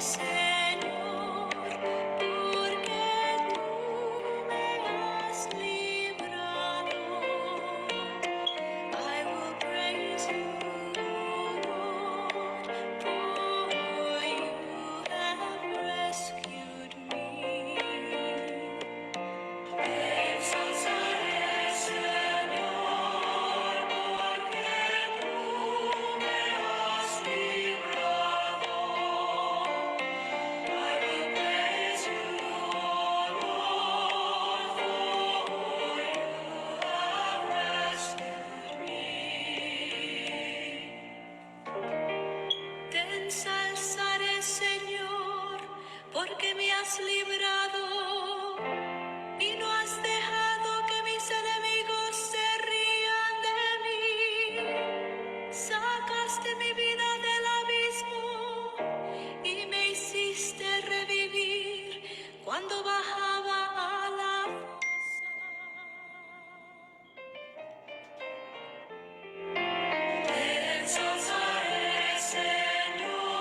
Señor, porque tú me has librado. I will praise you, Lord, for you have rescued me. Exaltaré, Señor, porque tú me has librado. I will praise you, Lord, for you have rescued me. Te ensalzaré, Señor, porque me has librado. Y no has dejado que mis enemigos se rían de mí. Sacaste mi vida del abismo y me hiciste revivir cuando bajaba a la fosa. Te exaltaré, Señor,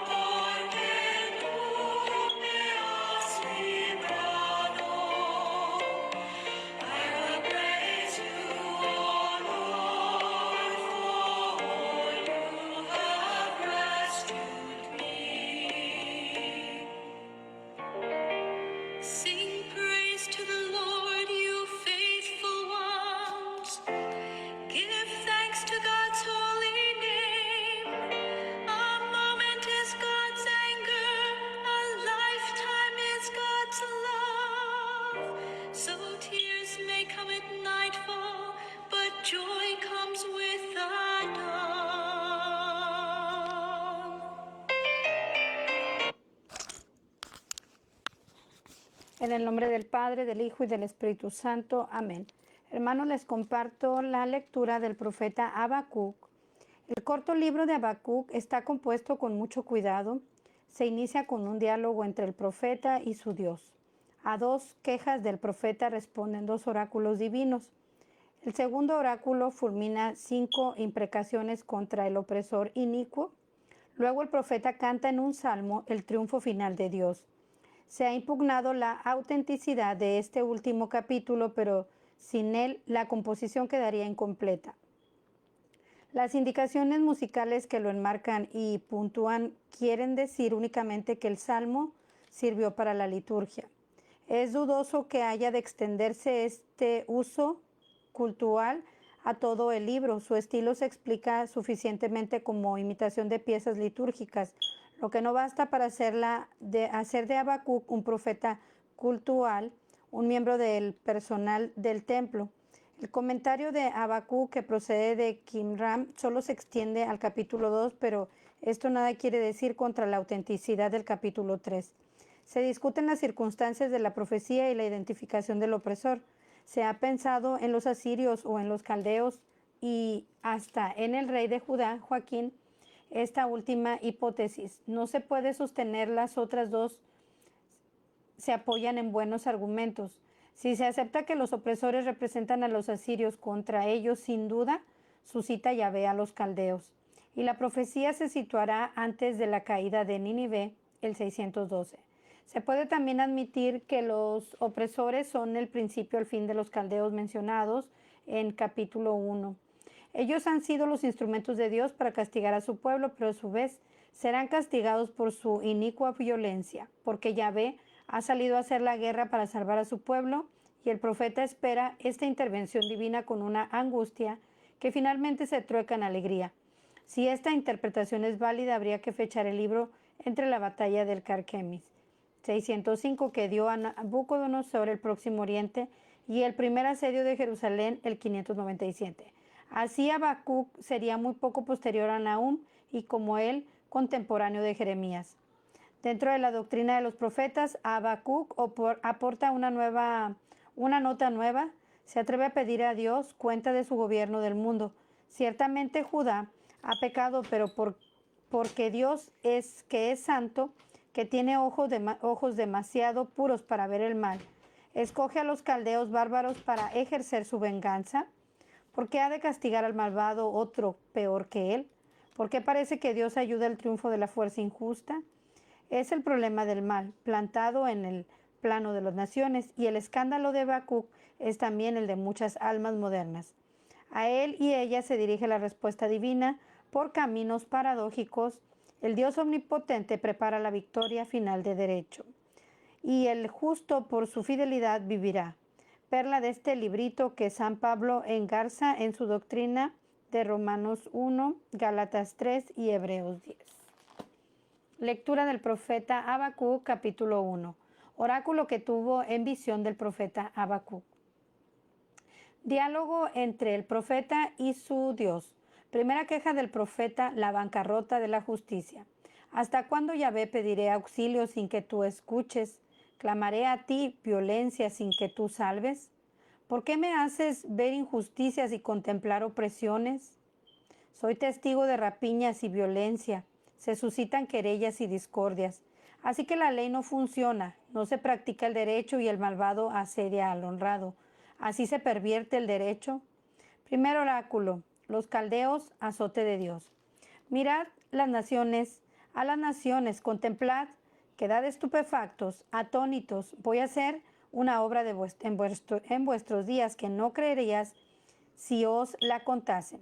porque tú me has librado. I will praise you, Lord, for you have rescued me. Sing praise to the Lord, you faithful ones. Give thanks to God's holy name. A moment is God's anger, a lifetime is God's love. So tears may come at nightfall, but joy comes with the dawn. En el nombre del Padre, del Hijo y del Espíritu Santo. Amén. Hermanos, les comparto la lectura del profeta Habacuc. El corto libro de Habacuc está compuesto con mucho cuidado. Se inicia con un diálogo entre el profeta y su Dios. A dos quejas del profeta responden dos oráculos divinos. El segundo oráculo fulmina 5 imprecaciones contra el opresor inicuo. Luego el profeta canta en un salmo el triunfo final de Dios. Se ha impugnado la autenticidad de este último capítulo, pero sin él la composición quedaría incompleta. Las indicaciones musicales que lo enmarcan y puntúan quieren decir únicamente que el salmo sirvió para la liturgia. Es dudoso que haya de extenderse este uso cultural a todo el libro. Su estilo se explica suficientemente como imitación de piezas litúrgicas, lo que no basta para hacer de Habacuc un profeta cultural, un miembro del personal del templo. El comentario de Habacuc, que procede de Qumran, solo se extiende al capítulo 2, pero esto nada quiere decir contra la autenticidad del capítulo 3. Se discuten las circunstancias de la profecía y la identificación del opresor. Se ha pensado en los asirios o en los caldeos y hasta en el rey de Judá, Joaquín. Esta última hipótesis no se puede sostener, las otras dos se apoyan en buenos argumentos. Si se acepta que los opresores representan a los asirios, contra ellos sin duda suscita Yahvé a los caldeos. Y la profecía se situará antes de la caída de Nínive, el 612. Se puede también admitir que los opresores son el principio y el fin de los caldeos mencionados en capítulo 1. Ellos han sido los instrumentos de Dios para castigar a su pueblo, pero a su vez serán castigados por su inicua violencia, porque Yahvé ha salido a hacer la guerra para salvar a su pueblo, y el profeta espera esta intervención divina con una angustia que finalmente se trueca en alegría. Si esta interpretación es válida, habría que fechar el libro entre la batalla del Carquemis, 605, que dio a Nabucodonosor el Próximo Oriente, y el primer asedio de Jerusalén, el 597. Así Habacuc sería muy poco posterior a Nahum y, como él, contemporáneo de Jeremías. Dentro de la doctrina de los profetas, Habacuc aporta una nota nueva. Se atreve a pedir a Dios cuenta de su gobierno del mundo. Ciertamente Judá ha pecado, pero porque Dios es santo, que tiene ojos demasiado puros para ver el mal. Escoge a los caldeos bárbaros para ejercer su venganza. ¿Por qué ha de castigar al malvado otro peor que él? ¿Por qué parece que Dios ayuda al triunfo de la fuerza injusta? Es el problema del mal, plantado en el plano de las naciones, y el escándalo de Habacuc es también el de muchas almas modernas. A él y ella se dirige la respuesta divina por caminos paradójicos. El Dios omnipotente prepara la victoria final de derecho. Y el justo por su fidelidad vivirá. Perla de este librito que San Pablo engarza en su doctrina de Romanos 1, Gálatas 3 y Hebreos 10. Lectura del profeta Habacuc, capítulo 1. Oráculo que tuvo en visión del profeta Habacuc. Diálogo entre el profeta y su Dios. Primera queja del profeta, la bancarrota de la justicia. ¿Hasta cuándo, Yahvé, pediré auxilio sin que tú escuches? ¿Clamaré a ti violencia sin que tú salves? ¿Por qué me haces ver injusticias y contemplar opresiones? Soy testigo de rapiñas y violencia. Se suscitan querellas y discordias. Así que la ley no funciona, no se practica el derecho y el malvado asedia al honrado. Así se pervierte el derecho. Primer oráculo, los caldeos, azote de Dios. Mirad a las naciones, contemplad, quedad estupefactos, atónitos. Voy a hacer una obra en vuestros días que no creerías si os la contasen.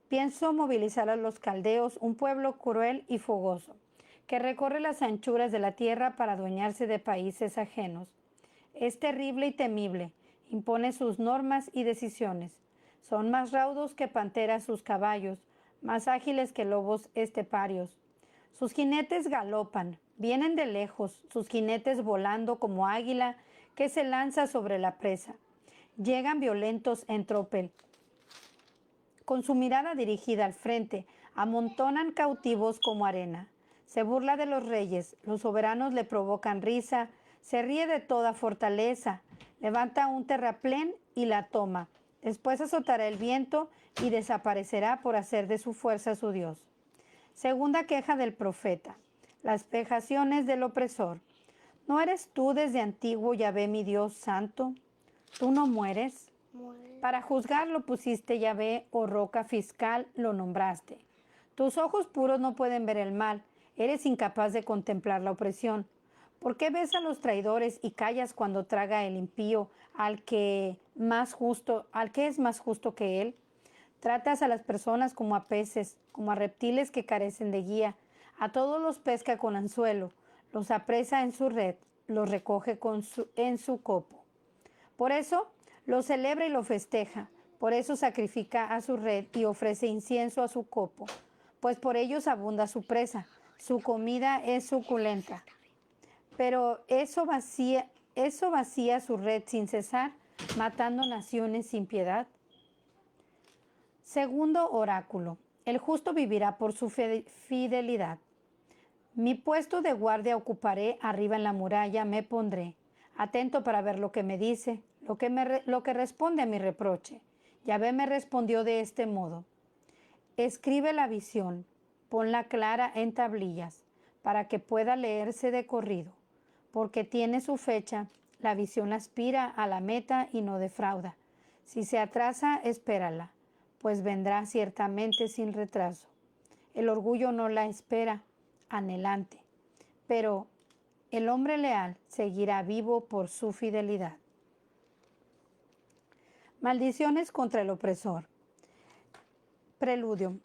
Pienso movilizar a los caldeos, un pueblo cruel y fogoso, que recorre las anchuras de la tierra para adueñarse de países ajenos. Es terrible y temible, impone sus normas y decisiones. Son más raudos que panteras sus caballos, más ágiles que lobos esteparios. Sus jinetes galopan, vienen de lejos, sus jinetes volando como águila que se lanza sobre la presa. Llegan violentos en tropel. Con su mirada dirigida al frente, amontonan cautivos como arena. Se burla de los reyes, los soberanos le provocan risa, se ríe de toda fortaleza, levanta un terraplén y la toma. Después azotará el viento y desaparecerá por hacer de su fuerza su Dios. Segunda queja del profeta. Las vejaciones del opresor. ¿No eres tú desde antiguo, Yahvé, mi Dios santo? ¿Tú no mueres? Para juzgar lo pusiste, Yahvé, o roca fiscal lo nombraste. Tus ojos puros no pueden ver el mal, eres incapaz de contemplar la opresión. ¿Por qué ves a los traidores y callas cuando traga el impío al que es más justo que él? Tratas a las personas como a peces, como a reptiles que carecen de guía. A todos los pesca con anzuelo, los apresa en su red, los recoge en su copo. Por eso lo celebra y lo festeja, por eso sacrifica a su red y ofrece incienso a su copo, pues por ellos abunda su presa, su comida es suculenta. Pero eso vacía su red sin cesar, matando naciones sin piedad. Segundo oráculo, el justo vivirá por su fidelidad. Mi puesto de guardia ocuparé, arriba en la muralla me pondré, atento para ver lo que me dice, lo que responde a mi reproche. Yahvé me respondió de este modo: escribe la visión, ponla clara en tablillas, para que pueda leerse de corrido, porque tiene su fecha, la visión aspira a la meta y no defrauda. Si se atrasa, espérala, pues vendrá ciertamente sin retraso. El orgullo no la espera, anhelante, pero el hombre leal seguirá vivo por su fidelidad. Maldiciones contra el opresor. Preludio.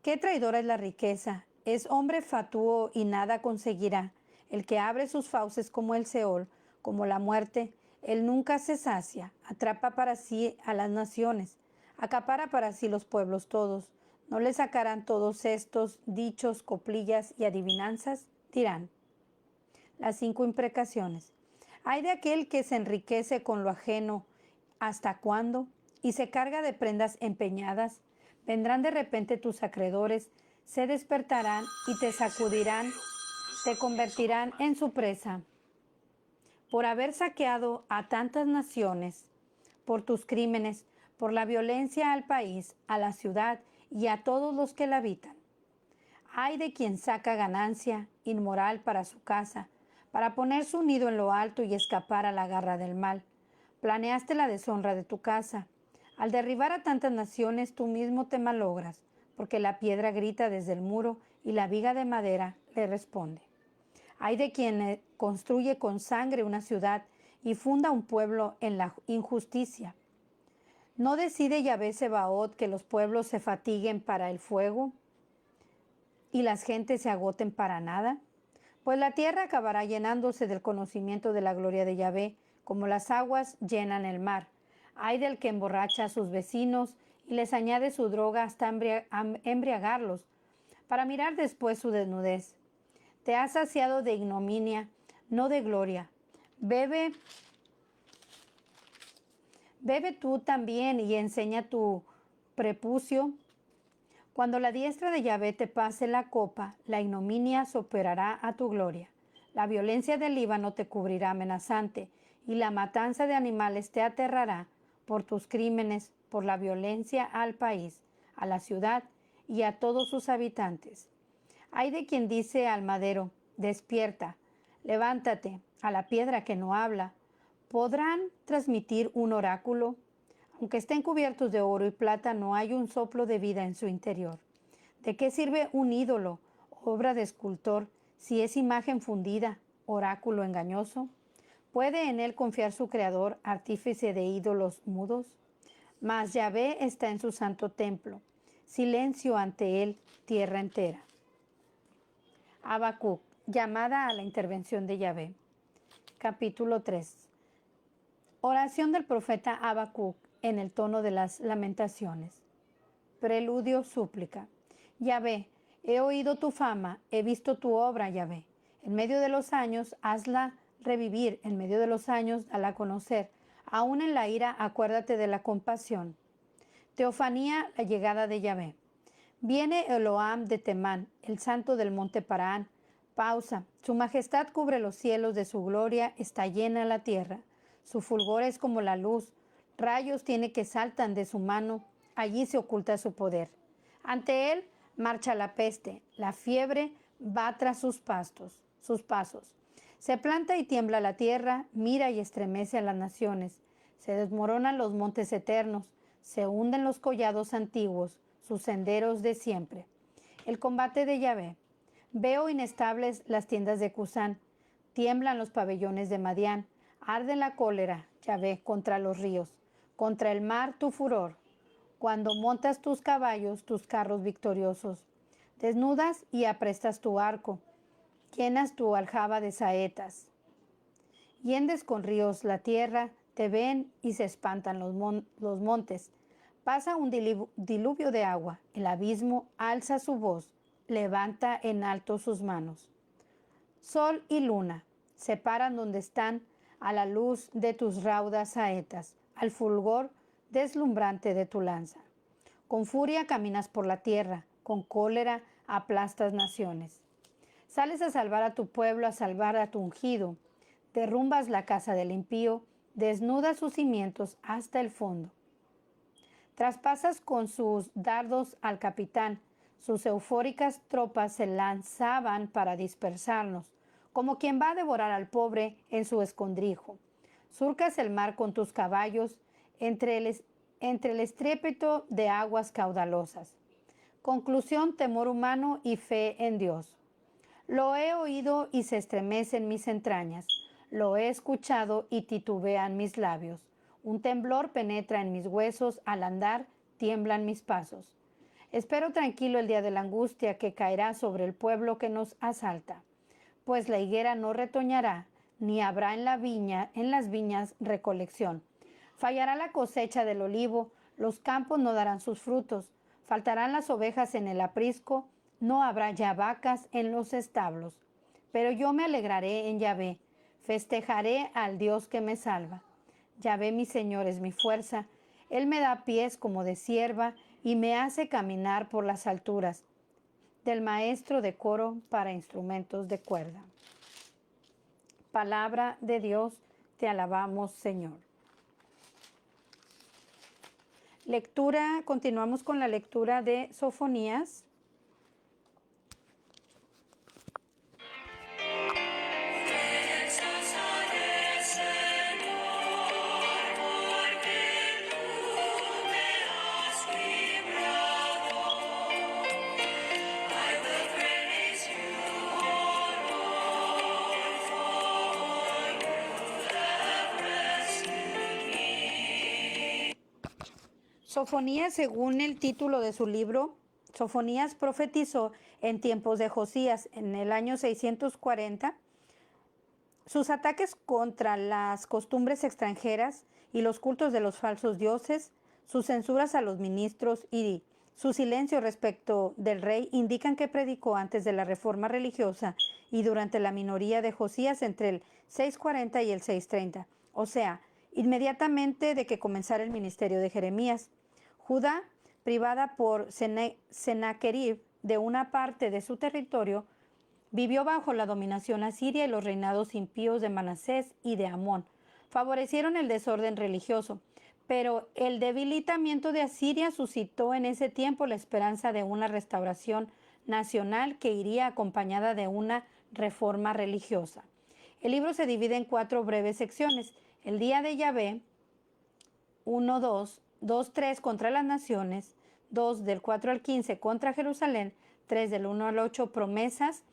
Qué traidora es la riqueza. Es hombre fatuo y nada conseguirá. El que abre sus fauces como el Seol, como la muerte, él nunca se sacia. Atrapa para sí a las naciones, acapara para sí los pueblos todos. ¿No le sacarán todos estos dichos, coplillas y adivinanzas? Dirán. Las 5 imprecaciones. Hay de aquel que se enriquece con lo ajeno, ¿hasta cuándo? Y se carga de prendas empeñadas. Vendrán de repente tus acreedores, se despertarán y te sacudirán, te convertirán en su presa. Por haber saqueado a tantas naciones, por tus crímenes, por la violencia al país, a la ciudad y a todos los que la habitan. Ay de quien saca ganancia inmoral para su casa, para poner su nido en lo alto y escapar a la garra del mal. Planeaste la deshonra de tu casa. Al derribar a tantas naciones, tú mismo te malogras, porque la piedra grita desde el muro y la viga de madera le responde. Hay de quien construye con sangre una ciudad y funda un pueblo en la injusticia. ¿No decide Yahvé Sebaot que los pueblos se fatiguen para el fuego y las gentes se agoten para nada? Pues la tierra acabará llenándose del conocimiento de la gloria de Yahvé, como las aguas llenan el mar. Ay del que emborracha a sus vecinos y les añade su droga hasta embriagarlos, para mirar después su desnudez. Te has saciado de ignominia, no de gloria. Bebe tú también y enseña tu prepucio. Cuando la diestra de Yahvé te pase la copa, la ignominia superará a tu gloria. La violencia del Líbano te cubrirá amenazante, y la matanza de animales te aterrará por tus crímenes, por la violencia al país, a la ciudad y a todos sus habitantes. Hay de quien dice al madero, despierta, levántate, a la piedra que no habla. ¿Podrán transmitir un oráculo? Aunque estén cubiertos de oro y plata, no hay un soplo de vida en su interior. ¿De qué sirve un ídolo, obra de escultor, si es imagen fundida, oráculo engañoso? ¿Puede en él confiar su creador, artífice de ídolos mudos? Mas Yahvé está en su santo templo. Silencio ante él, tierra entera. Habacuc, llamada a la intervención de Yahvé. Capítulo 3. Oración del profeta Habacuc en el tono de las lamentaciones. Preludio, súplica. Yahvé, he oído tu fama, he visto tu obra, Yahvé. En medio de los años, hazla revivir, en medio de los años, dala a conocer. Aún en la ira, acuérdate de la compasión. Teofanía, la llegada de Yahvé. Viene Eloham de Temán, el santo del monte Parán. Pausa. Su majestad cubre los cielos, de su gloria está llena la tierra. Su fulgor es como la luz. Rayos tiene que saltan de su mano. Allí se oculta su poder. Ante él marcha la peste. La fiebre va tras sus pasos. Se planta y tiembla la tierra, mira y estremece a las naciones. Se desmoronan los montes eternos, se hunden los collados antiguos, sus senderos de siempre. El combate de Yahvé. Veo inestables las tiendas de Cusán, tiemblan los pabellones de Madián, arde la cólera, Yahvé, contra los ríos, contra el mar tu furor. Cuando montas tus caballos, tus carros victoriosos, desnudas y aprestas tu arco, llenas tu aljaba de saetas. Hiendes con ríos la tierra, te ven y se espantan los montes. Pasa un diluvio de agua, el abismo alza su voz, levanta en alto sus manos. Sol y luna se paran donde están a la luz de tus raudas saetas, al fulgor deslumbrante de tu lanza. Con furia caminas por la tierra, con cólera aplastas naciones. Sales a salvar a tu pueblo, a salvar a tu ungido. Derrumbas la casa del impío, desnudas sus cimientos hasta el fondo. Traspasas con sus dardos al capitán. Sus eufóricas tropas se lanzaban para dispersarnos, como quien va a devorar al pobre en su escondrijo. Surcas el mar con tus caballos entre el estrépito de aguas caudalosas. Conclusión, temor humano y fe en Dios. Lo he oído y se estremecen mis entrañas. Lo he escuchado y titubean mis labios. Un temblor penetra en mis huesos, al andar tiemblan mis pasos. Espero tranquilo el día de la angustia que caerá sobre el pueblo que nos asalta. Pues la higuera no retoñará, ni habrá en las viñas recolección. Fallará la cosecha del olivo, los campos no darán sus frutos, faltarán las ovejas en el aprisco, no habrá ya vacas en los establos. Pero yo me alegraré en Yahvé, festejaré al Dios que me salva. Yahvé mi Señor es mi fuerza, Él me da pies como de cierva y me hace caminar por las alturas. Del maestro de coro para instrumentos de cuerda. Palabra de Dios, te alabamos, Señor. Continuamos con la lectura de Sofonías. Sofonías, según el título de su libro, Sofonías profetizó en tiempos de Josías, en el año 640. Sus ataques contra las costumbres extranjeras y los cultos de los falsos dioses, sus censuras a los ministros y su silencio respecto del rey indican que predicó antes de la reforma religiosa y durante la minoría de Josías entre el 640 y el 630, o sea, inmediatamente de que comenzara el ministerio de Jeremías. Judá, privada por Sennacherib de una parte de su territorio, vivió bajo la dominación asiria y los reinados impíos de Manasés y de Amón. Favorecieron el desorden religioso, pero el debilitamiento de Asiria suscitó en ese tiempo la esperanza de una restauración nacional que iría acompañada de una reforma religiosa. El libro se divide en 4 breves secciones. El día de Yahvé, 1, 2, 2, 3 contra las naciones, 2 del 4 al 15 contra Jerusalén, 3 del 1 al 8 promesas,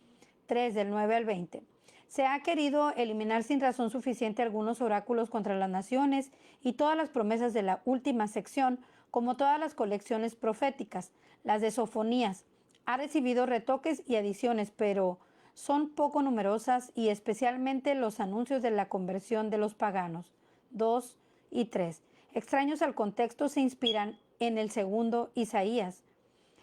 3 del 9 al 20. Se ha querido eliminar sin razón suficiente algunos oráculos contra las naciones y todas las promesas de la última sección, como todas las colecciones proféticas. Las de Sofonías ha recibido retoques y adiciones, pero son poco numerosas y especialmente los anuncios de la conversión de los paganos. 2 y 3. Extraños al contexto se inspiran en el segundo Isaías.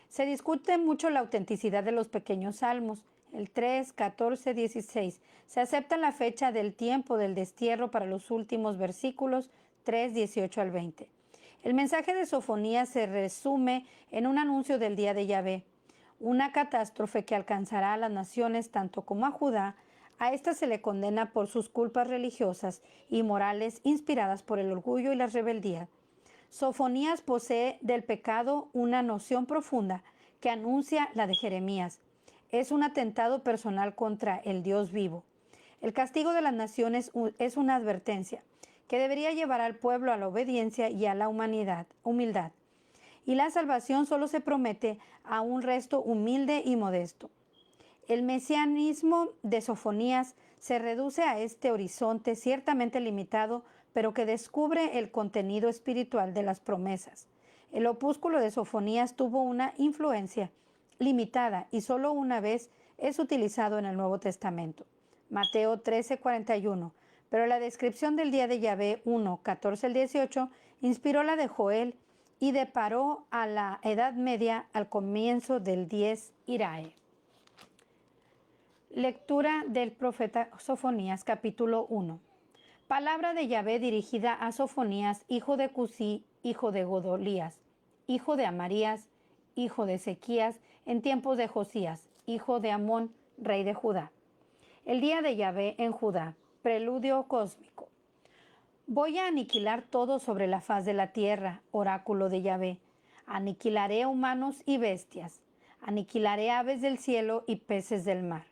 Se discute mucho la autenticidad de los pequeños salmos. El 3, 14, 16. Se acepta la fecha del tiempo del destierro para los últimos versículos 3, 18 al 20. El mensaje de Sofonías se resume en un anuncio del día de Yahvé, una catástrofe que alcanzará a las naciones tanto como a Judá. A esta se le condena por sus culpas religiosas y morales inspiradas por el orgullo y la rebeldía. Sofonías posee del pecado una noción profunda que anuncia la de Jeremías. Es un atentado personal contra el Dios vivo. El castigo de las naciones es una advertencia que debería llevar al pueblo a la obediencia y a la humildad. Y la salvación solo se promete a un resto humilde y modesto. El mesianismo de Sofonías se reduce a este horizonte ciertamente limitado, pero que descubre el contenido espiritual de las promesas. El opúsculo de Sofonías tuvo una influencia limitada y solo una vez es utilizado en el Nuevo Testamento. Mateo 13:41. Pero la descripción del día de Yahvé 1, 14 al 18 inspiró la de Joel y deparó a la Edad Media al comienzo del 10 Irae. Lectura del profeta Sofonías, capítulo 1. Palabra de Yahvé dirigida a Sofonías, hijo de Cusí, hijo de Godolías, hijo de Amarías, hijo de Ezequías, en tiempos de Josías, hijo de Amón, rey de Judá. El día de Yahvé en Judá, preludio cósmico. Voy a aniquilar todo sobre la faz de la tierra, oráculo de Yahvé. Aniquilaré humanos y bestias. Aniquilaré aves del cielo y peces del mar.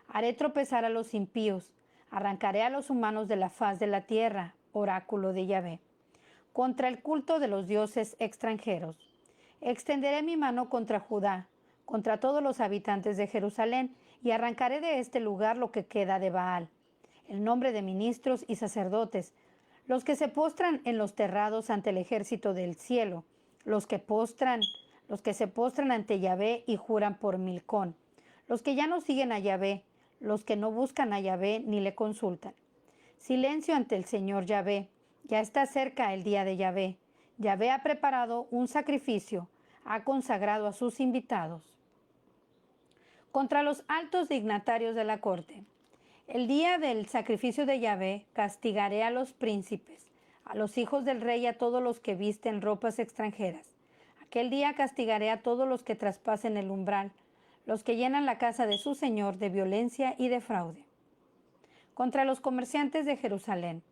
Haré tropezar a los impíos. Arrancaré a los humanos de la faz de la tierra, oráculo de Yahvé. Contra el culto de los dioses extranjeros. Extenderé mi mano contra Judá, contra todos los habitantes de Jerusalén, y arrancaré de este lugar lo que queda de Baal, el nombre de ministros y sacerdotes, los que se postran en los terrados ante el ejército del cielo, los que se postran ante Yahvé y juran por Milcón, los que ya no siguen a Yahvé, los que no buscan a Yahvé ni le consultan. Silencio ante el Señor Yahvé, ya está cerca el día de Yahvé. Yahvé ha preparado un sacrificio, ha consagrado a sus invitados. Contra los altos dignatarios de la corte. El día del sacrificio de Yahvé castigaré a los príncipes, a los hijos del rey y a todos los que visten ropas extranjeras. Aquel día castigaré a todos los que traspasen el umbral, los que llenan la casa de su Señor de violencia y de fraude. Contra los comerciantes de Jerusalén.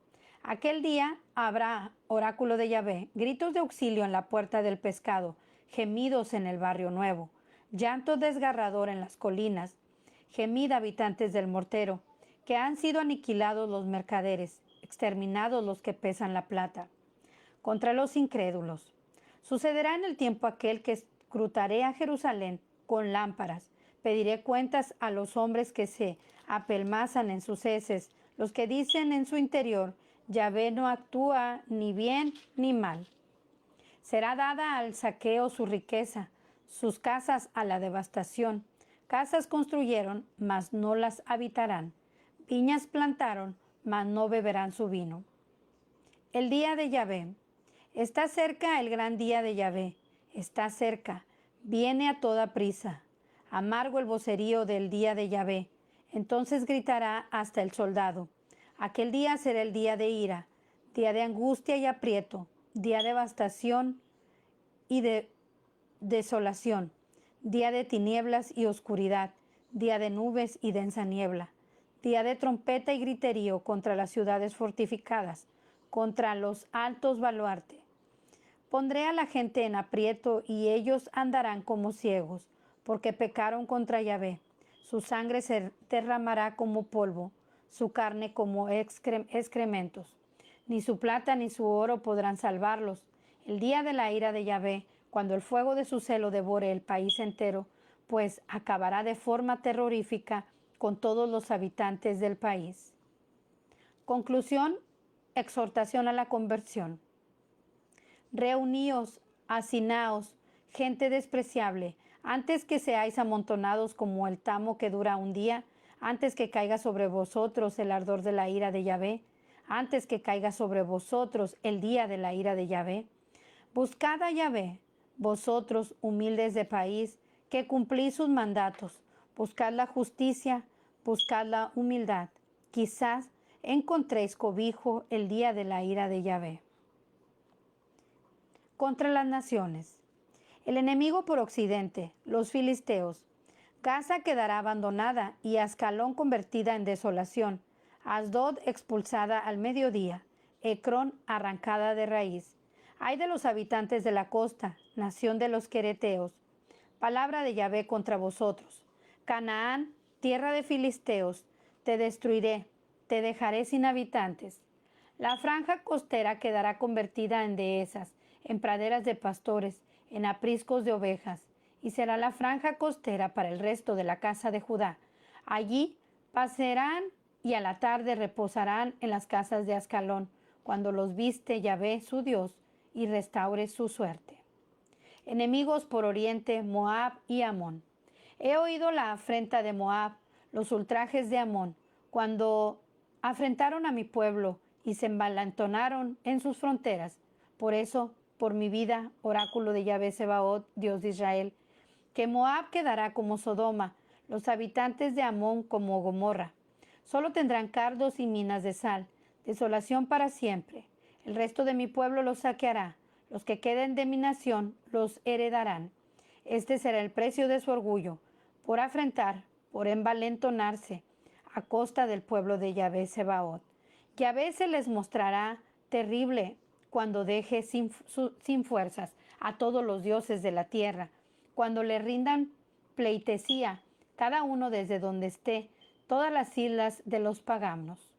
Aquel día habrá, oráculo de Yahvé, gritos de auxilio en la puerta del pescado, gemidos en el barrio nuevo, llanto desgarrador en las colinas. Gemid, habitantes del mortero, que han sido aniquilados los mercaderes, exterminados los que pesan la plata. Contra los incrédulos. Sucederá en el tiempo aquel que escrutaré a Jerusalén con lámparas. Pediré cuentas a los hombres que se apelmazan en sus heces, los que dicen en su interior, Yahvé no actúa ni bien ni mal. Será dada al saqueo su riqueza, sus casas a la devastación. Casas construyeron, mas no las habitarán. Viñas plantaron, mas no beberán su vino. El día de Yahvé. Está cerca el gran día de Yahvé. Está cerca. Viene a toda prisa. Amargo el vocerío del día de Yahvé. Entonces gritará hasta el soldado. Aquel día será el día de ira, día de angustia y aprieto, día de devastación y de desolación, día de tinieblas y oscuridad, día de nubes y densa niebla, día de trompeta y griterío contra las ciudades fortificadas, contra los altos baluartes. Pondré a la gente en aprieto y ellos andarán como ciegos, porque pecaron contra Yahvé. Su sangre se derramará como polvo, su carne como excrementos. Ni su plata ni su oro podrán salvarlos. El día de la ira de Yahvé, cuando el fuego de su celo devore el país entero, pues acabará de forma terrorífica con todos los habitantes del país. Conclusión, exhortación a la conversión. Reuníos, hacinaos, gente despreciable, antes que seáis amontonados como el tamo que dura un día, antes que caiga sobre vosotros el ardor de la ira de Yahvé, antes que caiga sobre vosotros el día de la ira de Yahvé. Buscad a Yahvé, vosotros humildes de país, que cumplís sus mandatos. Buscad la justicia, buscad la humildad. Quizás encontréis cobijo el día de la ira de Yahvé. Contra las naciones. El enemigo por occidente, los filisteos. Gaza quedará abandonada y Ascalón convertida en desolación. Asdod expulsada al mediodía. Ecrón arrancada de raíz. Ay de los habitantes de la costa, nación de los quereteos. Palabra de Yahvé contra vosotros. Canaán, tierra de filisteos, te destruiré, te dejaré sin habitantes. La franja costera quedará convertida en dehesas, en praderas de pastores, en apriscos de ovejas, y será la franja costera para el resto de la casa de Judá. Allí pasearán y a la tarde reposarán en las casas de Ascalón, cuando los viste Yahvé su Dios y restaure su suerte. Enemigos por oriente, Moab y Amón. He oído la afrenta de Moab, los ultrajes de Amón, cuando afrentaron a mi pueblo y se envalentonaron en sus fronteras. Por eso, por mi vida, oráculo de Yahvé Sebaot, Dios de Israel, que Moab quedará como Sodoma, los habitantes de Amón como Gomorra. Solo tendrán cardos y minas de sal, desolación para siempre. El resto de mi pueblo los saqueará, los que queden de mi nación los heredarán. Este será el precio de su orgullo, por afrentar, por envalentonarse, a costa del pueblo de Yahvé Sebaot. Yahvé se les mostrará terrible cuando deje sin fuerzas a todos los dioses de la tierra, cuando le rindan pleitesía, cada uno desde donde esté, todas las islas de los paganos.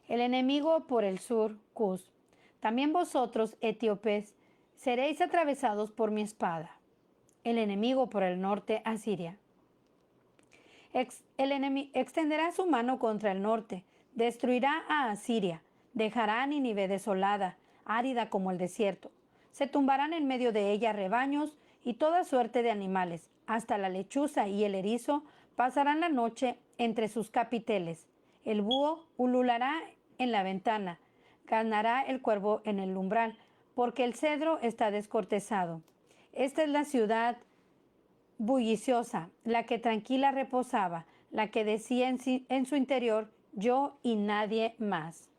El enemigo por el sur, Cus. También vosotros, etíopes, seréis atravesados por mi espada. El enemigo por el norte, Asiria. El enemigo extenderá su mano contra el norte, destruirá a Asiria, dejará a Nínive desolada, árida como el desierto. Se tumbarán en medio de ella rebaños y toda suerte de animales, hasta la lechuza y el erizo pasarán la noche entre sus capiteles. El búho ululará en la ventana, ganará el cuervo en el umbral, porque el cedro está descortezado. Esta es la ciudad bulliciosa, la que tranquila reposaba, la que decía en su interior, yo y nadie más.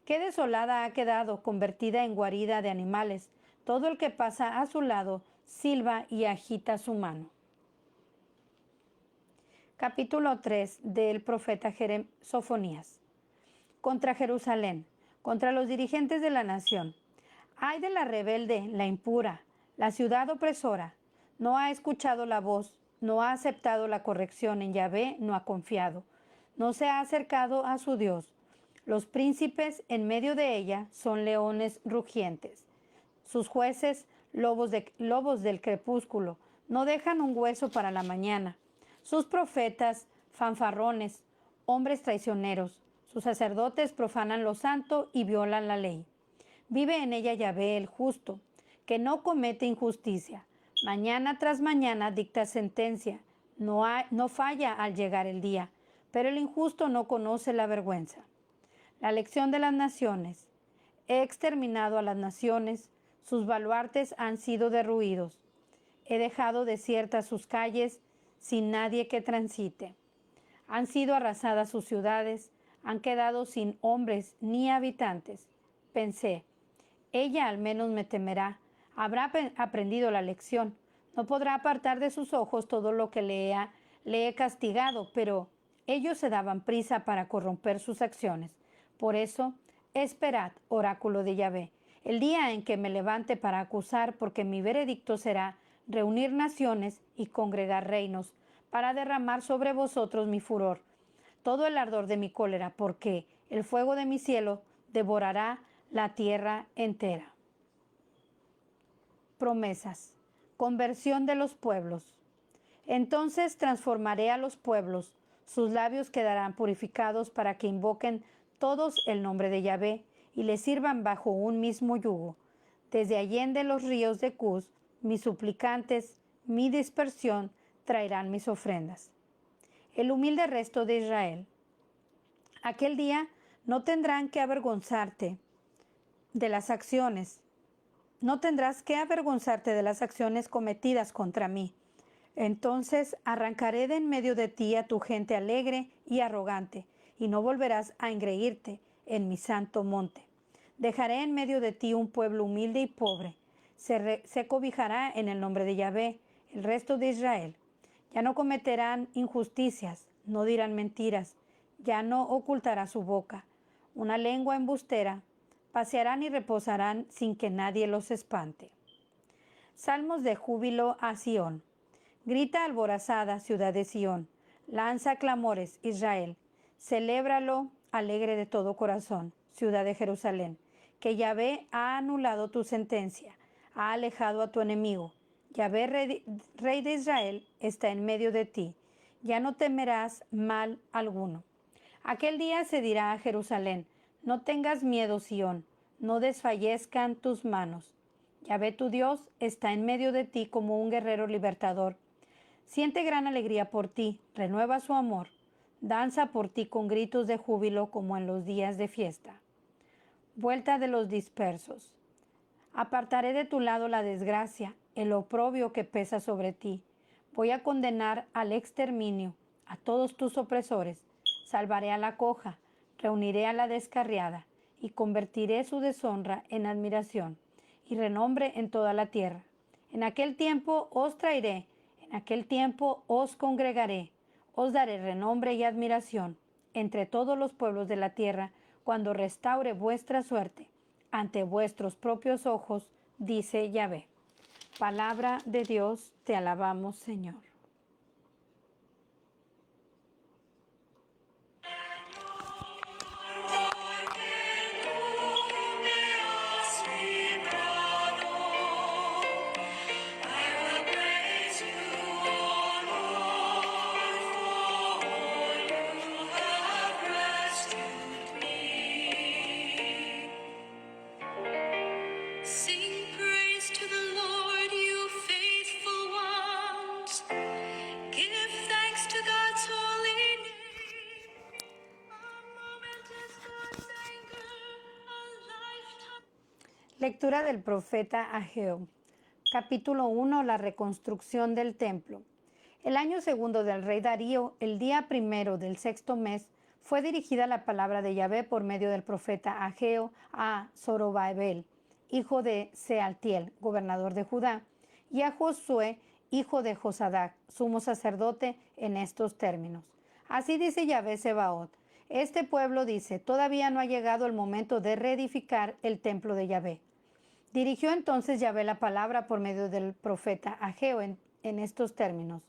Qué desolada ha quedado, convertida en guarida de animales. Todo el que pasa a su lado silba y agita su mano. Capítulo 3 del profeta Sofonías. Contra Jerusalén, contra los dirigentes de la nación. Ay de la rebelde, la impura, la ciudad opresora. No ha escuchado la voz, no ha aceptado la corrección, en Yahvé no ha confiado. No se ha acercado a su Dios. Los príncipes en medio de ella son leones rugientes. Sus jueces, lobos del crepúsculo, no dejan un hueso para la mañana. Sus profetas, fanfarrones, hombres traicioneros. Sus sacerdotes profanan lo santo y violan la ley. Vive en ella Yahvé el justo, que no comete injusticia. Mañana tras mañana dicta sentencia. No falla al llegar el día, pero el injusto no conoce la vergüenza. La lección de las naciones. He exterminado a las naciones, sus baluartes han sido derruidos. He dejado desiertas sus calles, sin nadie que transite. Han sido arrasadas sus ciudades, han quedado sin hombres ni habitantes. Pensé, ella al menos me temerá, habrá aprendido la lección, no podrá apartar de sus ojos todo lo que le he castigado, pero ellos se daban prisa para corromper sus acciones. Por eso, esperad, oráculo de Yahvé, el día en que me levante para acusar, porque mi veredicto será reunir naciones y congregar reinos, para derramar sobre vosotros mi furor, todo el ardor de mi cólera, porque el fuego de mi cielo devorará la tierra entera. Promesas. Conversión de los pueblos. Entonces transformaré a los pueblos, sus labios quedarán purificados para que invoquen todos el nombre de Yahvé y le sirvan bajo un mismo yugo. Desde allende los ríos de Cus, mis suplicantes, mi dispersión, traerán mis ofrendas. El humilde resto de Israel. Aquel día no tendrán que avergonzarte de las acciones. No tendrás que avergonzarte de las acciones cometidas contra mí. Entonces arrancaré de en medio de ti a tu gente alegre y arrogante, y no volverás a engreírte en mi santo monte. Dejaré en medio de ti un pueblo humilde y pobre. Se cobijará en el nombre de Yahvé el resto de Israel. Ya no cometerán injusticias, no dirán mentiras, ya no ocultará su boca. Una lengua embustera, pasearán y reposarán sin que nadie los espante. Salmos de júbilo a Sión. Grita alborazada, ciudad de Sión. Lanza clamores, Israel. Celébralo alegre de todo corazón, ciudad de Jerusalén. Que Yahvé ha anulado tu sentencia, ha alejado a tu enemigo. Yahvé, rey de Israel, está en medio de ti. Ya no temerás mal alguno. Aquel día se dirá a Jerusalén, no tengas miedo, Sión, no desfallezcan tus manos. Yahvé tu Dios está en medio de ti como un guerrero libertador. Siente gran alegría por ti, renueva su amor. Danza por ti con gritos de júbilo como en los días de fiesta. Vuelta de los dispersos. Apartaré de tu lado la desgracia, el oprobio que pesa sobre ti. Voy a condenar al exterminio a todos tus opresores. Salvaré a la coja, reuniré a la descarriada y convertiré su deshonra en admiración y renombre en toda la tierra. En aquel tiempo os traeré, en aquel tiempo os congregaré, os daré renombre y admiración entre todos los pueblos de la tierra cuando restaure vuestra suerte ante vuestros propios ojos, dice Yahvé. Palabra de Dios, te alabamos, Señor. Sing praise to the Lord, you faithful ones. Give thanks to God's holy name. A moment is God's anger, a lifetime. Lectura del profeta Ageo. Capítulo 1. La reconstrucción del templo. El año segundo del rey Darío, el día primero del sexto mes, fue dirigida la palabra de Yahvé por medio del profeta Ageo a Zorobabel, hijo de Sealtiel, gobernador de Judá, y a Josué, hijo de Josadac, sumo sacerdote, en estos términos. Así dice Yahvé Sebaot. Este pueblo dice, todavía no ha llegado el momento de reedificar el templo de Yahvé. Dirigió entonces Yahvé la palabra por medio del profeta Ageo en estos términos.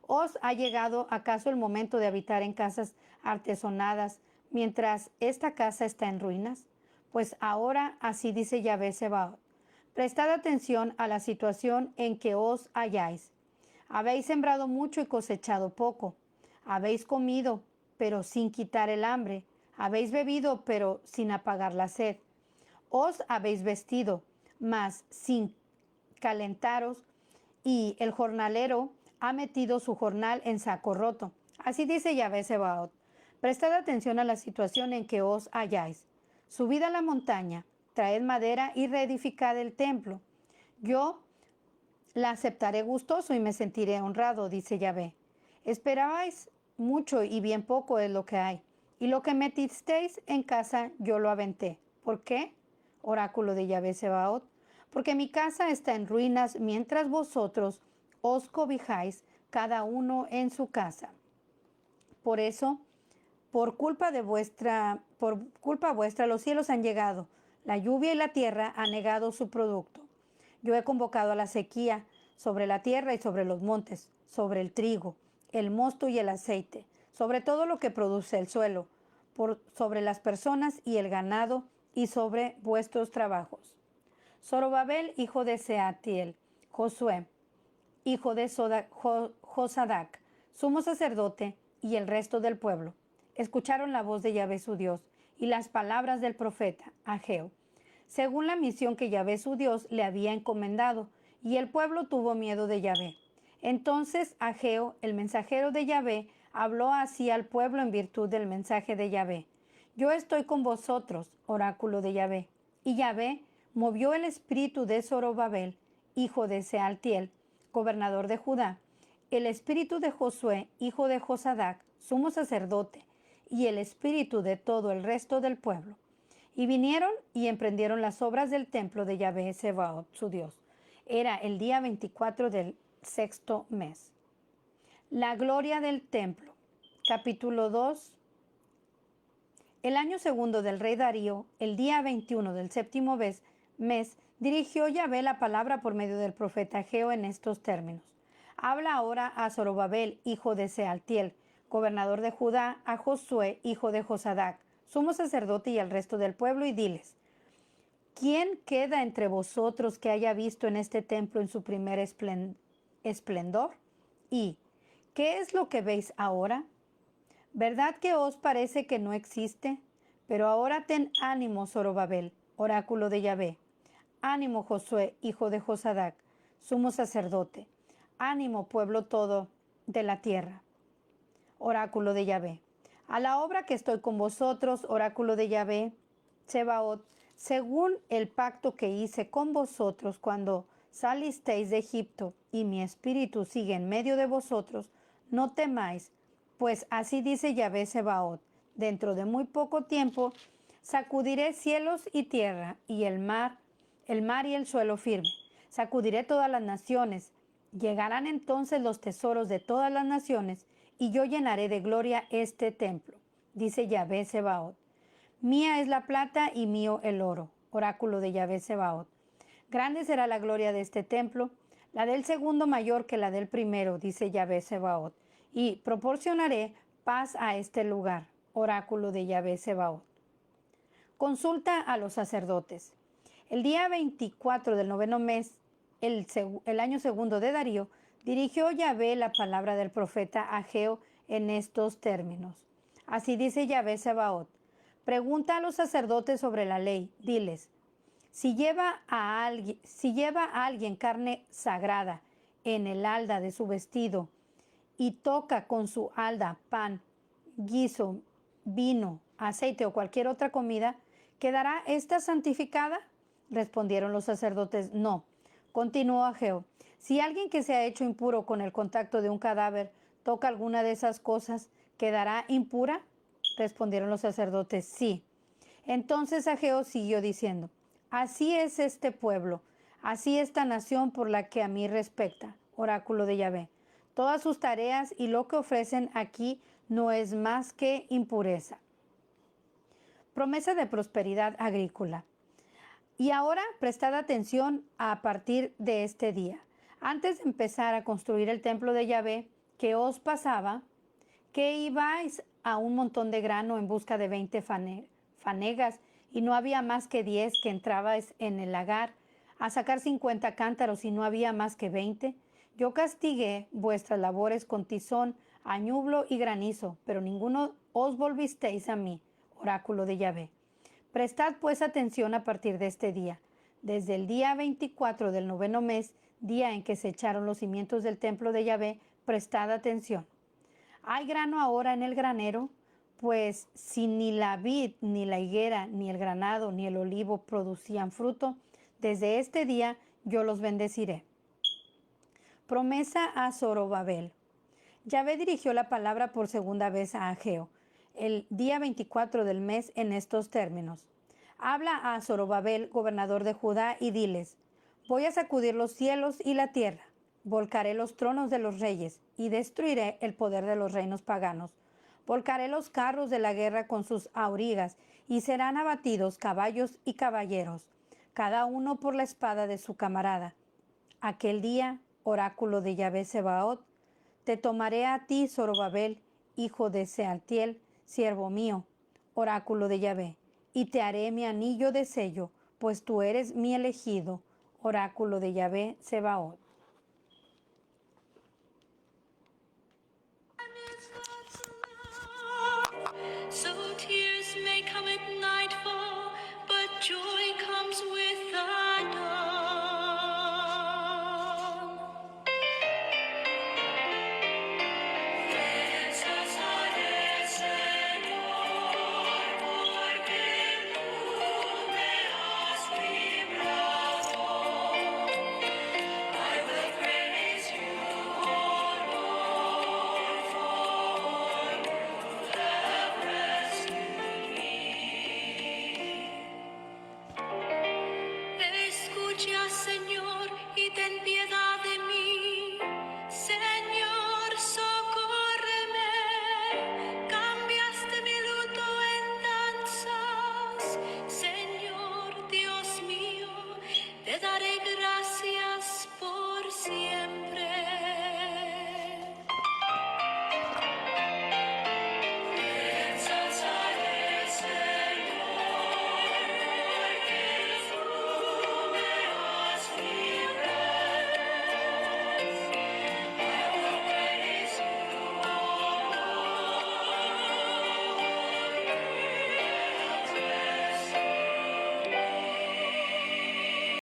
¿Os ha llegado acaso el momento de habitar en casas artesonadas mientras esta casa está en ruinas? Pues ahora así dice Yahvé Sebaot. Prestad atención a la situación en que os halláis. Habéis sembrado mucho y cosechado poco. Habéis comido, pero sin quitar el hambre. Habéis bebido, pero sin apagar la sed. Os habéis vestido, mas sin calentaros, y el jornalero ha metido su jornal en saco roto. Así dice Yahvé Sebaot. Prestad atención a la situación en que os halláis. Subid a la montaña, traed madera y reedificad el templo. Yo la aceptaré gustoso y me sentiré honrado, dice Yahvé. Esperabais mucho y bien poco es lo que hay. Y lo que metisteis en casa yo lo aventé. ¿Por qué? Oráculo de Yahvé Sebaot. Porque mi casa está en ruinas mientras vosotros os cobijáis cada uno en su casa. Por eso, por culpa vuestra, los cielos han llegado, la lluvia y la tierra han negado su producto. Yo he convocado a la sequía sobre la tierra y sobre los montes, sobre el trigo, el mosto y el aceite, sobre todo lo que produce el suelo, sobre las personas y el ganado y sobre vuestros trabajos. Zorobabel, hijo de Sealtiel, Josué, hijo de Josadac, sumo sacerdote, y el resto del pueblo, escucharon la voz de Yahvé su Dios y las palabras del profeta Ageo, según la misión que Yahvé su Dios le había encomendado, y el pueblo tuvo miedo de Yahvé. Entonces Ageo, el mensajero de Yahvé, habló así al pueblo en virtud del mensaje de Yahvé. Yo estoy con vosotros, oráculo de Yahvé. Y Yahvé movió el espíritu de Zorobabel, hijo de Sealtiel, gobernador de Judá, el espíritu de Josué, hijo de Josadac, sumo sacerdote, y el espíritu de todo el resto del pueblo. Y vinieron y emprendieron las obras del templo de Yahvé Sebaot, su Dios. Era el día 24 del sexto mes. La gloria del templo. Capítulo 2. El año segundo del rey Darío, el día 21 del séptimo mes, dirigió Yahvé la palabra por medio del profeta Ageo en estos términos. Habla ahora a Zorobabel, hijo de Sealtiel, gobernador de Judá, a Josué, hijo de Josadac, sumo sacerdote, y al resto del pueblo, y diles: ¿Quién queda entre vosotros que haya visto en este templo en su primer esplendor? ¿Y qué es lo que veis ahora? ¿Verdad que os parece que no existe? Pero ahora ten ánimo, Zorobabel, oráculo de Yahvé. Ánimo, Josué, hijo de Josadac, sumo sacerdote. Ánimo, pueblo todo de la tierra. Oráculo de Yahvé. A la obra que estoy con vosotros, oráculo de Yahvé, Sebaot, según el pacto que hice con vosotros cuando salisteis de Egipto, y mi espíritu sigue en medio de vosotros, no temáis, pues así dice Yahvé Sebaot: dentro de muy poco tiempo sacudiré cielos y tierra, y el mar y el suelo firme. Sacudiré todas las naciones. Llegarán entonces los tesoros de todas las naciones, y yo llenaré de gloria este templo, dice Yahvé Sebaot. Mía es la plata y mío el oro, oráculo de Yahvé Sebaot. Grande será la gloria de este templo, la del segundo mayor que la del primero, dice Yahvé Sebaot, y proporcionaré paz a este lugar, oráculo de Yahvé Sebaot. Consulta a los sacerdotes. El día 24 del noveno mes, el año segundo de Darío, dirigió Yahvé la palabra del profeta Ageo en estos términos. Así dice Yahvé Sebaot: pregunta a los sacerdotes sobre la ley, diles: si lleva a alguien carne sagrada en el halda de su vestido y toca con su halda pan, guiso, vino, aceite o cualquier otra comida, ¿quedará esta santificada? Respondieron los sacerdotes: no. Continuó Ageo: si alguien que se ha hecho impuro con el contacto de un cadáver toca alguna de esas cosas, ¿quedará impura? Respondieron los sacerdotes: sí. Entonces Ageo siguió diciendo: así es este pueblo, así esta nación por la que a mí respecta, oráculo de Yahvé. Todas sus tareas y lo que ofrecen aquí no es más que impureza. Promesa de prosperidad agrícola. Y ahora prestad atención a partir de este día. Antes de empezar a construir el templo de Yahvé, ¿qué os pasaba? Que ibais a un montón de grano en busca de 20 fanegas, y no había más que 10, que entrabais en el lagar a sacar 50 cántaros, y no había más que 20. Yo castigué vuestras labores con tizón, añublo y granizo, pero ninguno os volvisteis a mí, oráculo de Yahvé. Prestad pues atención a partir de este día. Desde el día 24 del noveno mes, día en que se echaron los cimientos del templo de Yahvé, prestad atención. ¿Hay grano ahora en el granero? Pues si ni la vid, ni la higuera, ni el granado, ni el olivo producían fruto, desde este día yo los bendeciré. Promesa a Zorobabel. Yahvé dirigió la palabra por segunda vez a Ageo, el día 24 del mes, en estos términos. Habla a Zorobabel, gobernador de Judá, y diles: voy a sacudir los cielos y la tierra, volcaré los tronos de los reyes y destruiré el poder de los reinos paganos. Volcaré los carros de la guerra con sus aurigas y serán abatidos caballos y caballeros, cada uno por la espada de su camarada. Aquel día, oráculo de Yahvé Sebaot, te tomaré a ti, Zorobabel, hijo de Sealtiel, siervo mío, oráculo de Yahvé, y te haré mi anillo de sello, pues tú eres mi elegido, oráculo de Yahvé Sebaot.